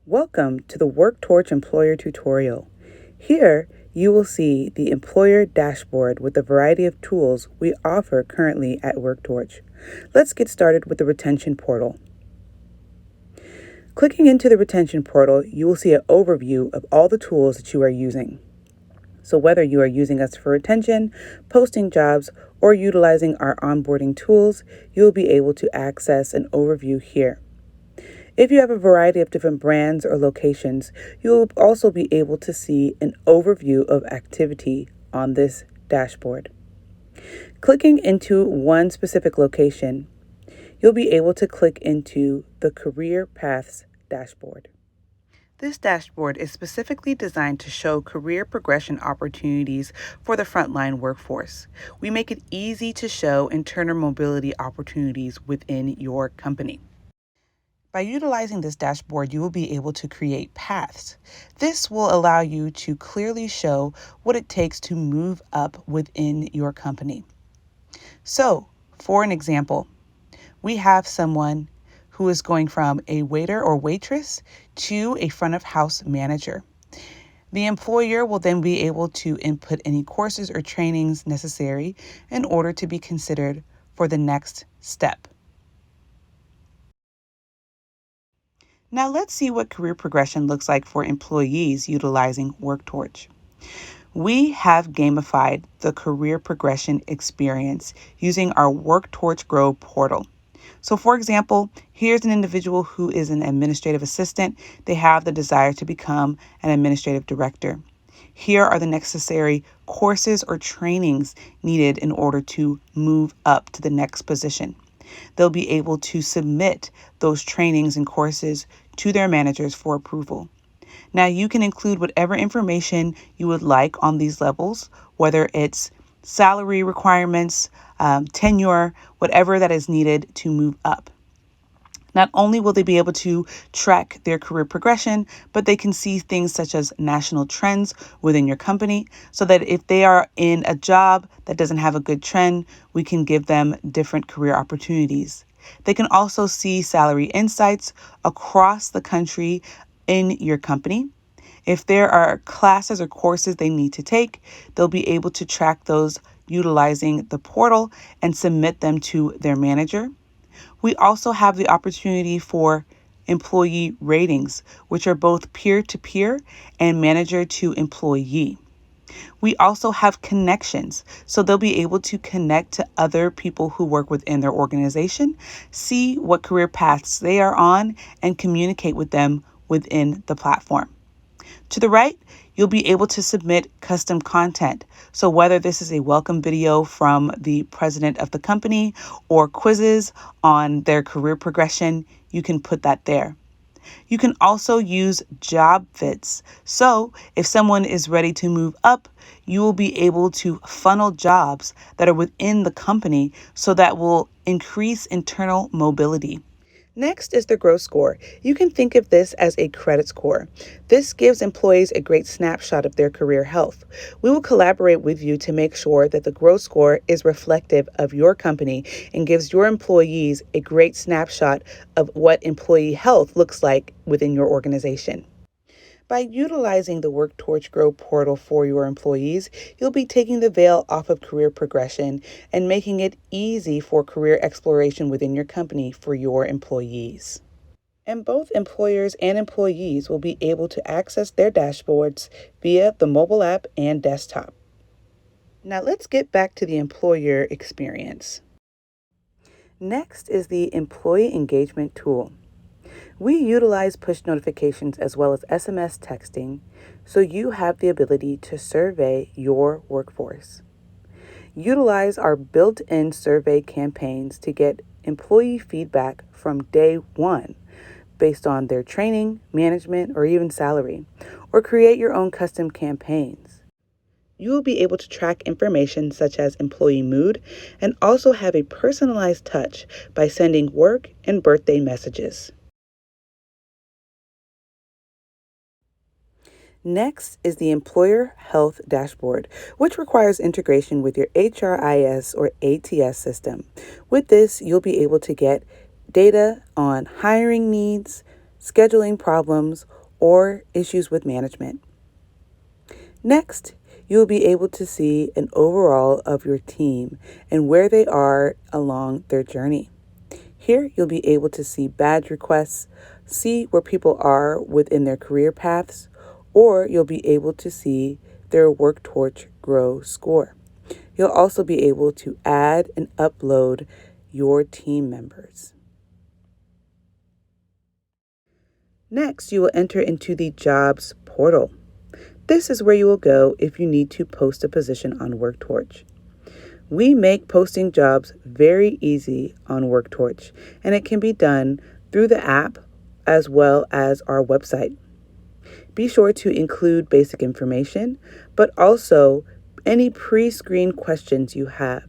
Welcome to the WorkTorch Employer Tutorial. Here, you will see the Employer Dashboard with a variety of tools we offer currently at WorkTorch. Let's get started with the Retention Portal. Clicking into the Retention Portal, you will see an overview of all the tools that you are using. So whether you are using us for retention, posting jobs, or utilizing our onboarding tools, you will be able to access an overview here. If you have a variety of different brands or locations, you will also be able to see an overview of activity on this dashboard. Clicking into one specific location, you'll be able to click into the Career Paths dashboard. This dashboard is specifically designed to show career progression opportunities for the frontline workforce. We make it easy to show internal mobility opportunities within your company. By utilizing this dashboard, you will be able to create paths. This will allow you to clearly show what it takes to move up within your company. So, for an example, we have someone who is going from a waiter or waitress to a front of house manager. The employer will then be able to input any courses or trainings necessary in order to be considered for the next step. Now let's see what career progression looks like for employees utilizing WorkTorch. We have gamified the career progression experience using our WorkTorch Grow portal. So for example, here's an individual who is an administrative assistant. They have the desire to become an administrative director. Here are the necessary courses or trainings needed in order to move up to the next position. They'll be able to submit those trainings and courses to their managers for approval. Now, you can include whatever information you would like on these levels, whether it's salary requirements, tenure, whatever that is needed to move up. Not only will they be able to track their career progression, but they can see things such as national trends within your company so that if they are in a job that doesn't have a good trend, we can give them different career opportunities. They can also see salary insights across the country in your company. If there are classes or courses they need to take, they'll be able to track those utilizing the portal and submit them to their manager. We also have the opportunity for employee ratings, which are both peer-to-peer and manager-to-employee. We also have connections, so they'll be able to connect to other people who work within their organization, see what career paths they are on, and communicate with them within the platform. To the right, you'll be able to submit custom content. So whether this is a welcome video from the president of the company or quizzes on their career progression, you can put that there. You can also use job fits. So if someone is ready to move up, you will be able to funnel jobs that are within the company so that will increase internal mobility. Next is the growth score. You can think of this as a credit score. This gives employees a great snapshot of their career health. We will collaborate with you to make sure that the growth score is reflective of your company and gives your employees a great snapshot of what employee health looks like within your organization. By utilizing the WorkTorch Grow portal for your employees, you'll be taking the veil off of career progression and making it easy for career exploration within your company for your employees. And both employers and employees will be able to access their dashboards via the mobile app and desktop. Now let's get back to the employer experience. Next is the employee engagement tool. We utilize push notifications as well as SMS texting, so you have the ability to survey your workforce. Utilize our built-in survey campaigns to get employee feedback from day one based on their training, management, or even salary, or create your own custom campaigns. You will be able to track information such as employee mood and also have a personalized touch by sending work and birthday messages. Next is the Employer Health Dashboard, which requires integration with your HRIS or ATS system. With this, you'll be able to get data on hiring needs, scheduling problems, or issues with management. Next, you will be able to see an overall of your team and where they are along their journey. Here, you'll be able to see badge requests, see where people are within their career paths, or you'll be able to see their WorkTorch Grow score. You'll also be able to add and upload your team members. Next, you will enter into the jobs portal. This is where you will go if you need to post a position on WorkTorch. We make posting jobs very easy on WorkTorch, and it can be done through the app as well as our website. Be sure to include basic information, but also any pre-screened questions you have.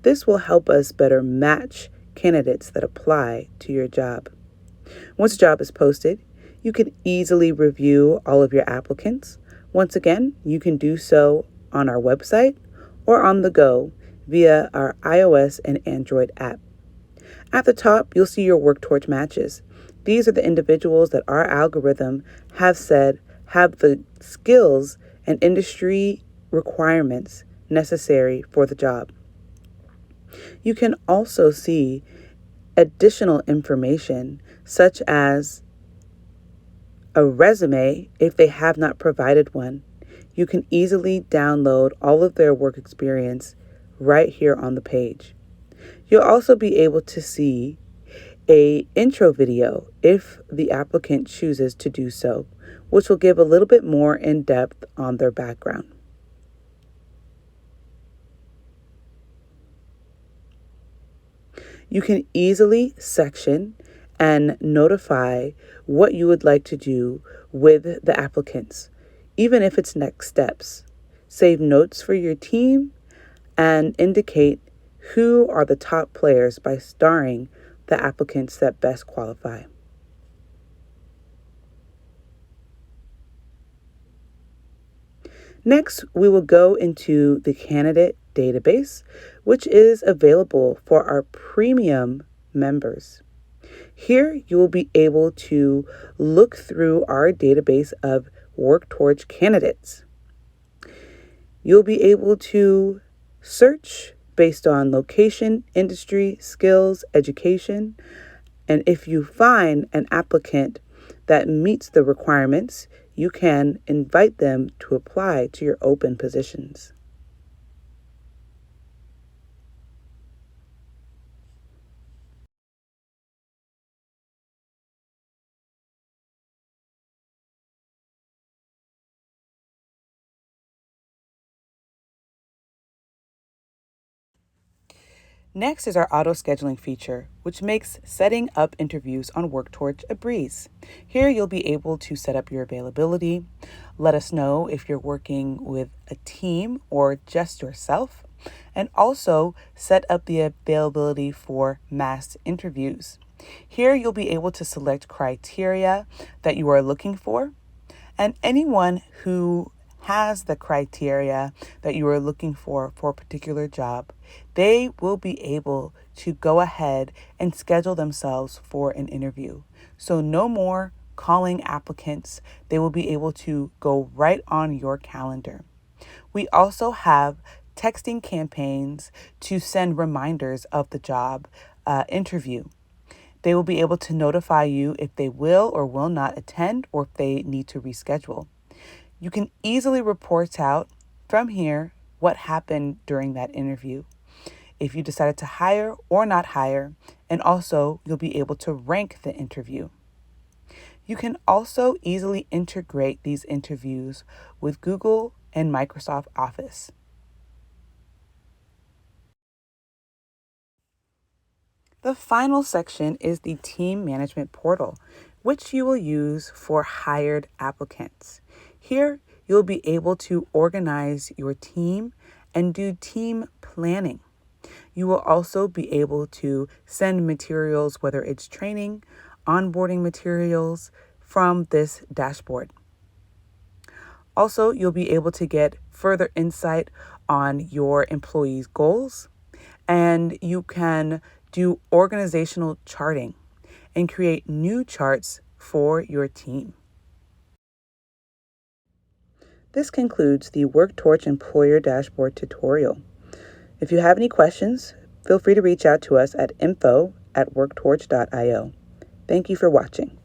This will help us better match candidates that apply to your job. Once a job is posted, you can easily review all of your applicants. Once again, you can do so on our website or on the go via our iOS and Android app. At the top, you'll see your WorkTorch matches. These are the individuals that our algorithm have said have the skills and industry requirements necessary for the job. You can also see additional information such as a resume if they have not provided one. You can easily download all of their work experience right here on the page. You'll also be able to see an intro video if the applicant chooses to do so, which will give a little bit more in depth on their background. You can easily section and notify what you would like to do with the applicants, even if it's next steps. Save notes for your team and indicate who are the top players by starring the applicants that best qualify. Next, we will go into the candidate database, which is available for our premium members. Here, you will be able to look through our database of WorkTorch candidates. You'll be able to search based on location, industry, skills, education, and if you find an applicant that meets the requirements, you can invite them to apply to your open positions. Next is our auto scheduling feature, which makes setting up interviews on WorkTorch a breeze. Here you'll be able to set up your availability, let us know if you're working with a team or just yourself, and also set up the availability for mass interviews. Here you'll be able to select criteria that you are looking for, and anyone who has the criteria that you are looking for a particular job, they will be able to go ahead and schedule themselves for an interview. So no more calling applicants. They will be able to go right on your calendar. We also have texting campaigns to send reminders of the job interview. They will be able to notify you if they will or will not attend or if they need to reschedule. You can easily report out from here what happened during that interview, if you decided to hire or not hire, and also you'll be able to rank the interview. You can also easily integrate these interviews with Google and Microsoft Office. The final section is the team management portal, which you will use for hired applicants. Here, you'll be able to organize your team and do team planning. You will also be able to send materials, whether it's training, onboarding materials, from this dashboard. Also, you'll be able to get further insight on your employees' goals, and you can do organizational charting and create new charts for your team. This concludes the WorkTorch Employer Dashboard tutorial. If you have any questions, feel free to reach out to us at info@worktorch.io. Thank you for watching.